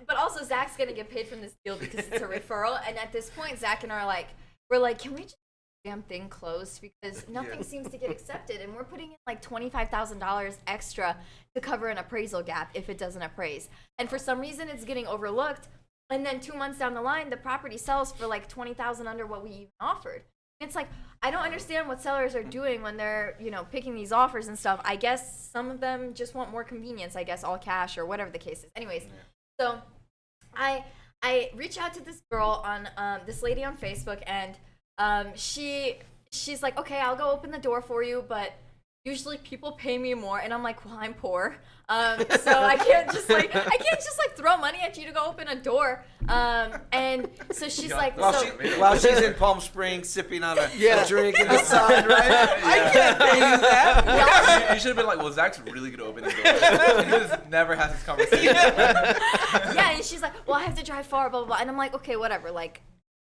D: But also, Zach's gonna get paid from this deal because it's a referral. And at this point, Zach and I we're like, can we just damn thing closed, because nothing seems to get accepted, and we're putting in like $25,000 extra to cover an appraisal gap if it doesn't appraise. And for some reason, it's getting overlooked. And then 2 months down the line, the property sells for like $20,000 under what we even offered. It's like, I don't understand what sellers are doing when they're, picking these offers and stuff. I guess some of them just want more convenience, I guess, all cash or whatever the case is. Anyways, so I reach out to this girl on, this lady on Facebook, and she's like, "Okay, I'll go open the door for you, but usually people pay me more." And I'm like, "Well, I'm poor, so I can't just throw money at you to go open a door." And so she's like,
A: While she's in Palm Springs sipping on a drink in the sun, right? I can't pay you that.
C: You should have been like, "Well, Zach's really good at opening the door." He just never has this conversation.
D: yeah, and she's like, "Well, I have to drive far, blah blah blah," and I'm like, "Okay, whatever." Like,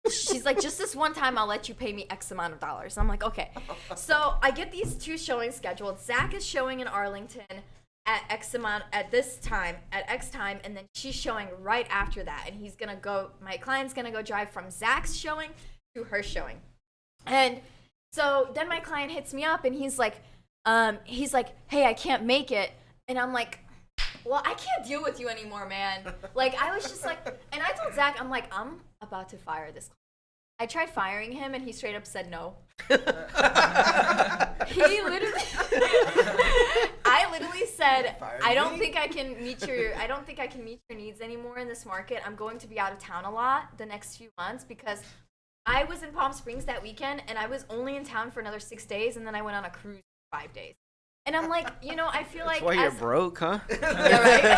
D: she's like, "Just this one time, I'll let you pay me X amount of dollars." I'm like, "Okay." So I get these 2 showings scheduled. Zach is showing in Arlington at X amount at X time, and then she's showing right after that. And my client's gonna go drive from Zach's showing to her showing. And so then my client hits me up, and he's like, He's like, hey, I can't make it. And I'm like, well, I can't deal with you anymore, man. Like, I was just like, and I told Zach, I'm like, I'm about to fire this. I tried firing him, and he straight up said no. He literally, I literally said, I don't think I can meet your needs anymore in this market. I'm going to be out of town a lot the next few months because I was in Palm Springs that weekend, and I was only in town for another 6 days, and then I went on a cruise for 5 days. And I'm like, I feel like...
B: That's why you're broke, huh?
D: Yeah, right?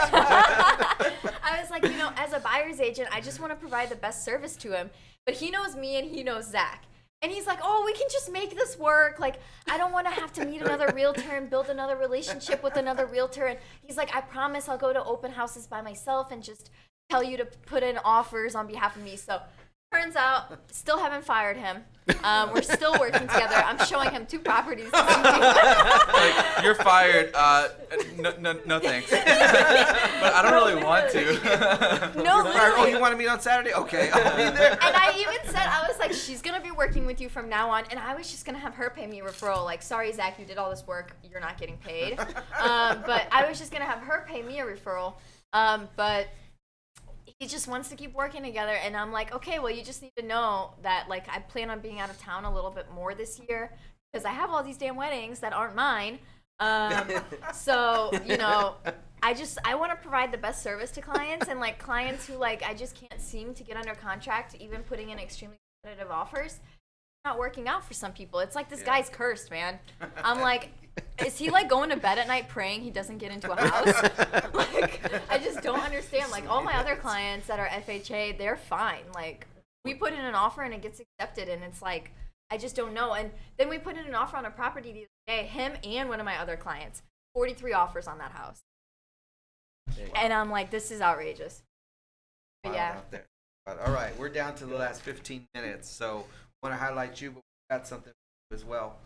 D: I was like, as a buyer's agent, I just want to provide the best service to him. But he knows me and he knows Zach. And he's like, oh, we can just make this work. Like, I don't want to have to meet another realtor and build another relationship with another realtor. And he's like, I promise I'll go to open houses by myself and just tell you to put in offers on behalf of me. So turns out, still haven't fired him. We're still working together. I'm showing him 2 properties.
C: Like, you're fired. No thanks. But I don't really want to.
D: No,
A: Oh, you want to meet on Saturday? Okay, I'll be there.
D: And I even said, I was like, she's going to be working with you from now on. And I was just going to have her pay me a referral. Like, sorry, Zach, you did all this work. You're not getting paid. But I was just going to have her pay me a referral. But he just wants to keep working together. And I'm like, okay, well, you just need to know that, like, I plan on being out of town a little bit more this year because I have all these damn weddings that aren't mine. So, I want to provide the best service to clients, and like clients who like I just can't seem to get under contract, even putting in extremely competitive offers, not working out for some people. It's like this guy's cursed, man. I'm like, is he like going to bed at night praying he doesn't get into a house? Like, I just don't understand. Like all my other clients that are FHA, they're fine. Like we put in an offer and it gets accepted, and it's like I just don't know. And then we put in an offer on a property the other day, him and one of my other clients, 43 offers on that house. And I'm like, this is outrageous. But yeah.
A: Out there. But, all right, we're down to the last 15 minutes, so I want to highlight you, but we've got something as well.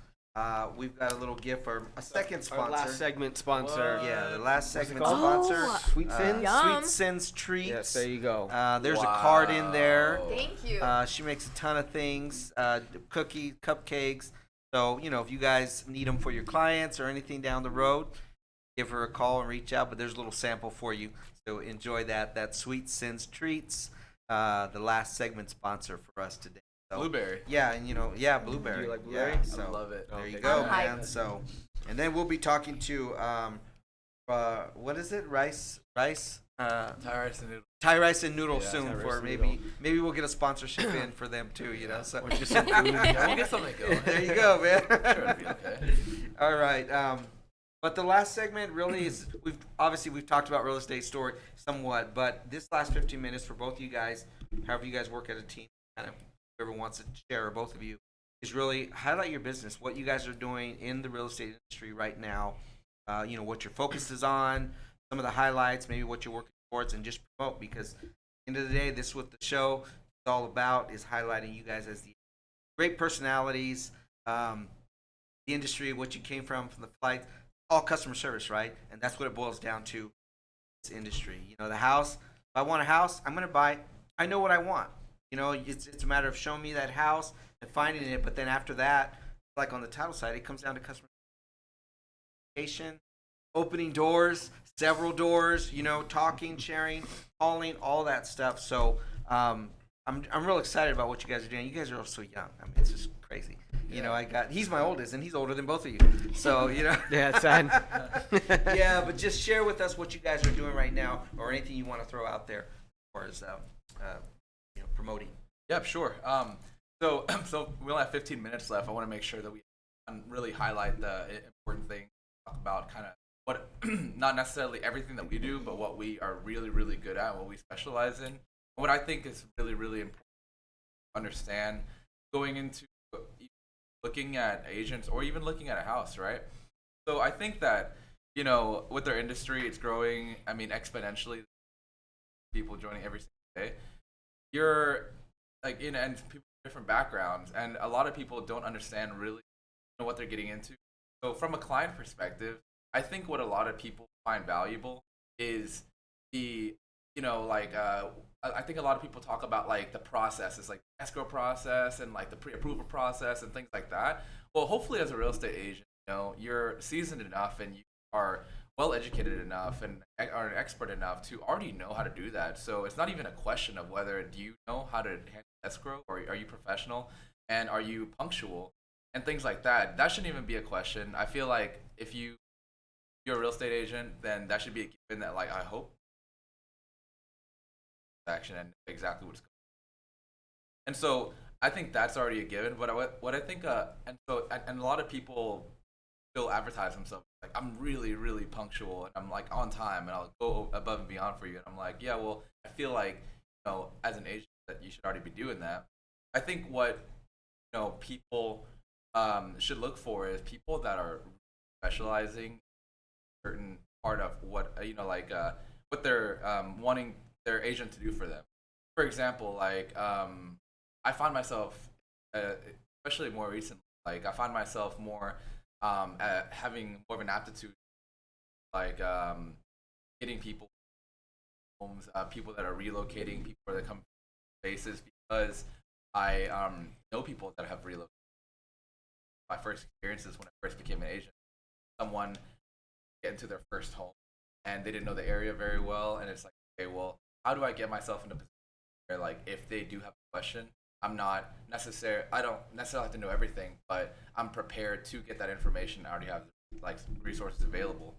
A: We've got a little gift for a second sponsor.
B: Our last segment sponsor.
A: Yeah, the last segment
B: called?
A: sponsor.
B: Sweet Sins.
D: Yum.
A: Sweet Sins Treats.
B: Yes, there you go.
A: There's a card in there.
D: Thank you.
A: She makes a ton of things, cookies, cupcakes. So, if you guys need them for your clients or anything down the road, give her a call and reach out. But there's a little sample for you. So enjoy that. That Sweet Sins Treats, the last segment sponsor for us today. So,
C: Blueberry.
A: Yeah, and blueberry.
B: Do you like blueberry?
A: Yeah,
C: I
A: so
C: love it.
A: there you
B: Okay.
A: go,
D: I'm
A: man.
D: hyped.
A: So, and then we'll be talking to what is it? Rice.
C: Thai rice and noodles.
A: Thai rice and noodles
C: Yeah,
A: soon
B: Thai rice
A: for
B: and
A: maybe we'll get a sponsorship in for them too, So
B: Or just some food.
C: Yeah, we'll get something going.
A: there you go, man.
C: Sure, it'll be okay.
A: All right. But the last segment really is we've talked about real estate story somewhat, but this last 15 minutes for both of you guys, however you guys work as a team, kind of whoever wants to share, or both of you, is really highlight your business, what you guys are doing in the real estate industry right now. What your focus is on, some of the highlights, maybe what you're working towards, and just promote, because at the end of the day, this is what the show is all about, is highlighting you guys as the great personalities, the industry, what you came from the flight, all customer service, right? And that's what it boils down to, this industry. The house, if I want a house, I'm going to buy it. I know what I want. It's a matter of showing me that house and finding it, but then after that, like on the title side, it comes down to customer communication, opening doors, several doors, talking, sharing, calling, all that stuff. So I'm real excited about what you guys are doing. You guys are all so young. I mean, it's just crazy. He's my oldest, and he's older than both of you. So,
B: Yeah, it's sad.
A: yeah, but just share with us what you guys are doing right now, or anything you want to throw out there as far as promoting.
C: Yep, sure. So we only have 15 minutes left. I want to make sure that we really highlight the important thing, talk about kind of what, not necessarily everything that we do, but what we are really, really good at, what we specialize in. What I think is really, really important to understand going into looking at agents or even looking at a house, right? So I think that, with our industry, it's growing, exponentially. People joining every single day. You're like and people with different backgrounds, and a lot of people don't understand really what they're getting into. So from a client perspective, I think what a lot of people find valuable is the I think a lot of people talk about like the processes, like the escrow process and like the pre-approval process and things like that. Well, hopefully as a real estate agent, you're seasoned enough and you are well educated enough and are an expert enough to already know how to do that. So it's not even a question of whether do you know how to handle escrow, or are you professional, and are you punctual, and things like that. That shouldn't even be a question. I feel like if you're a real estate agent, then that should be a given, that like I hope action and exactly what's going on. And so I think that's already a given. But what I think and a lot of people still advertise themselves like, I'm really, really punctual and I'm like on time and I'll go above and beyond for you. And I'm like, yeah, well, I feel like, as an agent that you should already be doing that. I think what, people should look for is people that are specializing in a certain part of what, what they're wanting their agent to do for them. For example, like, I find myself, especially more recently, like I find myself more having more of an aptitude, like getting people homes, people that are relocating, people that come from spaces, because I know people that have relocated. My first experiences when I first became an agent, someone get into their first home and they didn't know the area very well, and it's like, okay, well, how do I get myself in a position where, like, if they do have a question, I don't necessarily have to know everything, but I'm prepared to get that information. I already have like resources available.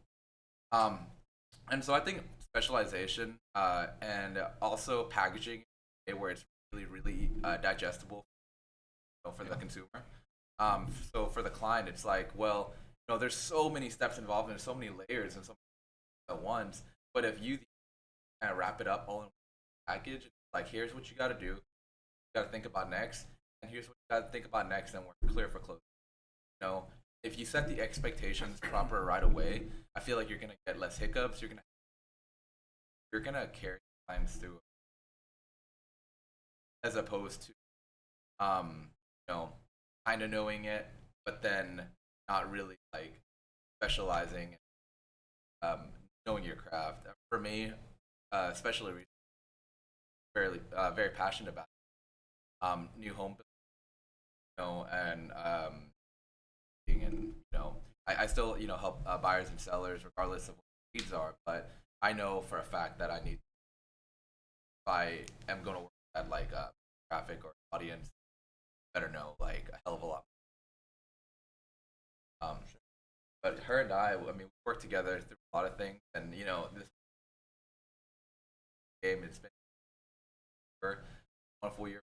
C: And so I think specialization and also packaging where it's really, really digestible for the consumer. So for the client, it's like, well, there's so many steps involved and there's so many layers and so many at once. But if you kind of wrap it up all in one package, like, here's what you got to do, you got to think about next, and here's what you got to think about next, and we're clear for closing. If you set the expectations proper right away, I feel like you're gonna get less hiccups. You're gonna carry clients through, as opposed to kind of knowing it, but then not really like specializing, knowing your craft. For me, especially very passionate about new home building, and I still help buyers and sellers regardless of what the needs are, but I know for a fact that if I am going to work at like traffic or audience, better know like a hell of a lot. But her and I mean, we work together through a lot of things, and this game, it's been for a wonderful year.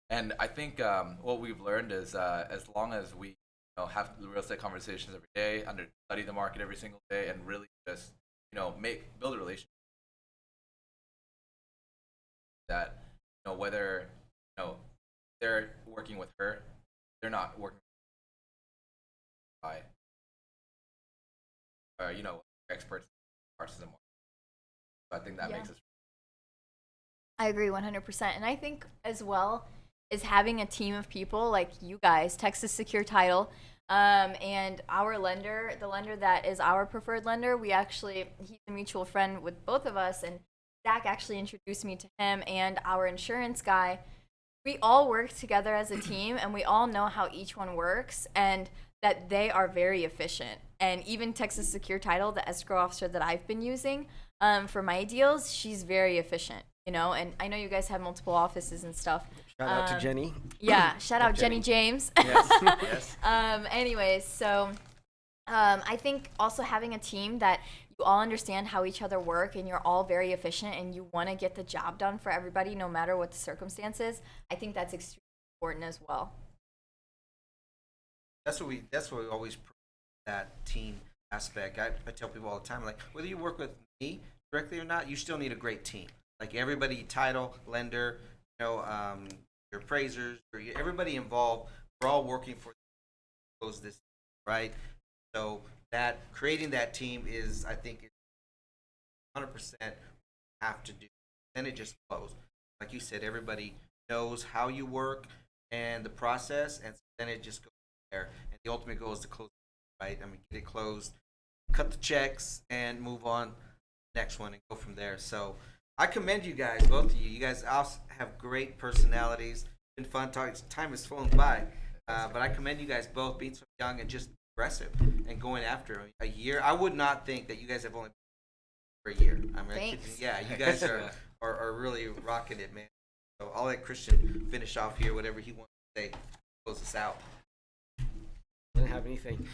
C: And I think what we've learned is as long as we have real estate conversations every day, study the market every single day, and really just build a relationship, that whether they're working with her, they're not working by experts parts of the market. So I think that makes us.
D: I agree 100%. And I think as well is having a team of people like you guys, Texas Secure Title, and our lender, the lender that is our preferred lender. He's a mutual friend with both of us, and Zack actually introduced me to him and our insurance guy. We all work together as a team, and we all know how each one works, and that they are very efficient. And even Texas Secure Title, the escrow officer that I've been using for my deals, she's very efficient, and I know you guys have multiple offices and stuff.
B: Shout out to Jenny.
D: Yeah, shout out Jenny James.
B: Yes, yes.
D: Anyways, so I think also having a team that you all understand how each other work and you're all very efficient and you want to get the job done for everybody no matter what the circumstances, I think that's extremely important as well.
A: That's what we always promote, that team aspect. I tell people all the time, like, whether you work with me directly or not, you still need a great team. Like, everybody, title, lender, your appraisers, everybody involved, we're all working for close this, right? So that creating that team is, I think, 100% have to do. Then it just flows. Like you said, everybody knows how you work and the process, and then it just goes there. And the ultimate goal is to close, right? I mean, get it closed, cut the checks, and move on next one and go from there. So I commend you guys, both of you. You guys also have great personalities. It's been fun talking. Time has flown by, but I commend you guys both being so young and just aggressive and going after it. A year. I would not think that you guys have only been for a year. I mean,
D: Thanks.
A: yeah, you guys are really rocking it, man. So I'll let Christian finish off here, whatever he wants to say, close us out.
B: Didn't have anything.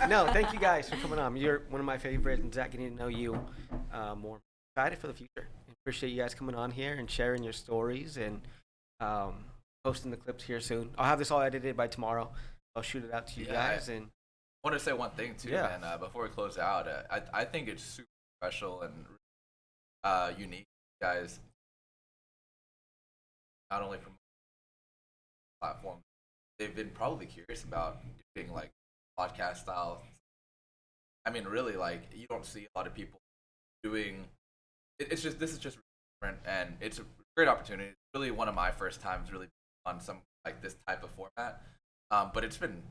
B: No, thank you guys for coming on. You're one of my favorites, and Zach, getting to know you more. Excited for the future. Appreciate you guys coming on here and sharing your stories and posting the clips here soon. I'll have this all edited by tomorrow. I'll shoot it out to you guys. And
C: I want to say one thing too, man. Before we close out, I think it's super special and unique, guys. Not only from platform, they've been probably curious about doing like podcast style. I mean, really, like you don't see a lot of people doing. It's just this is just different, and it's a great opportunity. It's really one of my first times really on some like this type of format, but it's been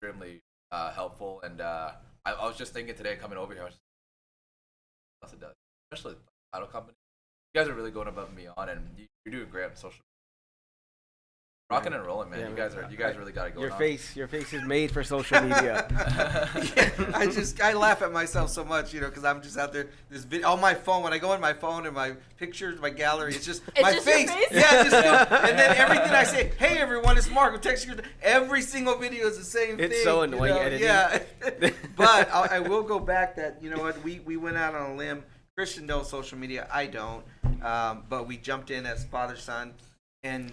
C: extremely helpful. And I was just thinking today coming over here, else it does, especially the title company. You guys are really going above and beyond, and you're doing great on social. Rocking and rolling, man.
B: Yeah,
C: you guys really got to go.
B: Your face is made for social media.
A: I laugh at myself so much, because I'm just out there. This video on my phone. When I go on my phone and my pictures, my gallery, it's just my
D: just
A: face.
D: your face?
A: Yeah, and then everything I say. Hey everyone, it's Mark. Text you. Every single video is the same thing.
B: It's so annoying editing.
A: Yeah, but I will go back. That what we went out on a limb. Christian knows social media. I don't. But we jumped in as father son, and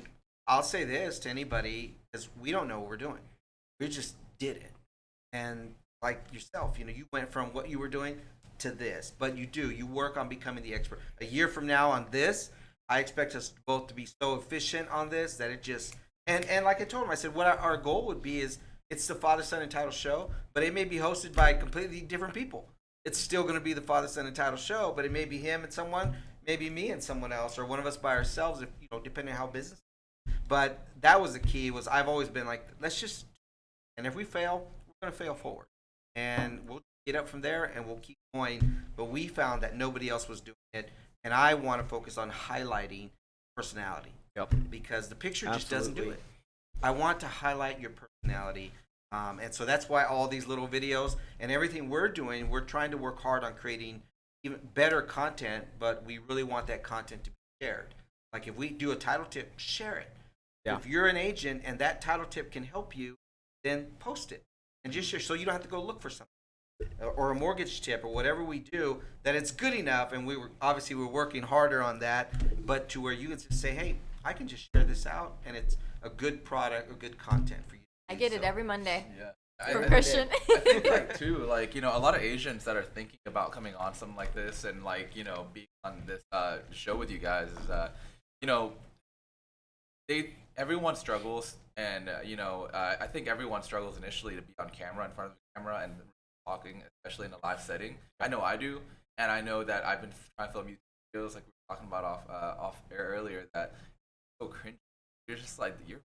A: I'll say this to anybody, because we don't know what we're doing. We just did it. And like yourself, you went from what you were doing to this. But you work on becoming the expert. A year from now on this, I expect us both to be so efficient on this that it just, and like I told him, I said, what our goal would be is, it's the Father, Son, and Title show, but it may be hosted by completely different people. It's still going to be the Father, Son, and Title show, but it may be him and someone, maybe me and someone else, or one of us by ourselves, if depending on how business. But that was the key. I've always been like, let's just, and if we fail, we're gonna fail forward, and we'll get up from there and we'll keep going. But we found that nobody else was doing it, and I want to focus on highlighting personality.
B: Yep.
A: Because the picture just doesn't do it. I want to highlight your personality, and so that's why all these little videos and everything we're doing, we're trying to work hard on creating even better content. But we really want that content to be shared. Like if we do a title tip, share it. Yeah. If you're an agent and that title tip can help you, then post it and just share, so you don't have to go look for something, or a mortgage tip or whatever we do, that it's good enough. And we're working harder on that, but to where you can just say, hey, I can just share this out and it's a good product or good content for you.
D: I get it every Monday.
C: Yeah.
D: From Christian.
C: I think too, a lot of agents that are thinking about coming on something like this and being on this show with you guys is everyone struggles, and I think everyone struggles initially to be on camera, in front of the camera, and talking, especially in a live setting. I know I do, and I know that I've been trying to film YouTube videos, like we were talking about off air earlier, that so cringe. You're just like you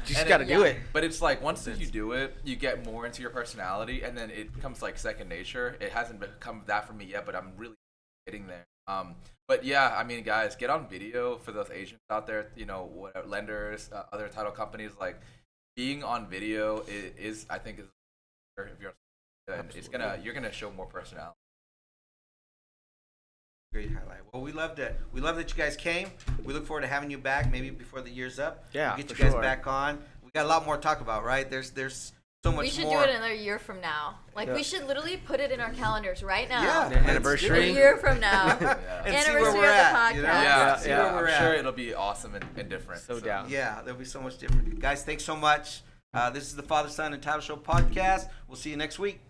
B: just got to do it.
C: But it's like once you do it, you get more into your personality, and then it becomes like second nature. It hasn't become that for me yet, but I'm really getting there. But yeah, I mean, guys, get on video for those agents out there. Whatever, lenders, other title companies. Like being on video is I think, if you're, and you're gonna show more personality.
A: Great highlight. Well, we love that you guys came. We look forward to having you back, maybe before the year's up.
B: Yeah,
A: we'll get you guys back on. We got a lot more to talk about, right? There's so much more.
D: We should do it another year from now. We should literally put it in our calendars right now.
A: Yeah,
B: anniversary.
D: A year from now.
A: And see
D: anniversary
A: where we're
D: of the
A: at.
D: podcast.
A: See where we're
C: I'm
A: at.
C: sure it'll be awesome and different.
B: So down.
A: Yeah, there'll be so much different. Guys, thanks so much. This is the Father, Son, and Title Show podcast. We'll see you next week.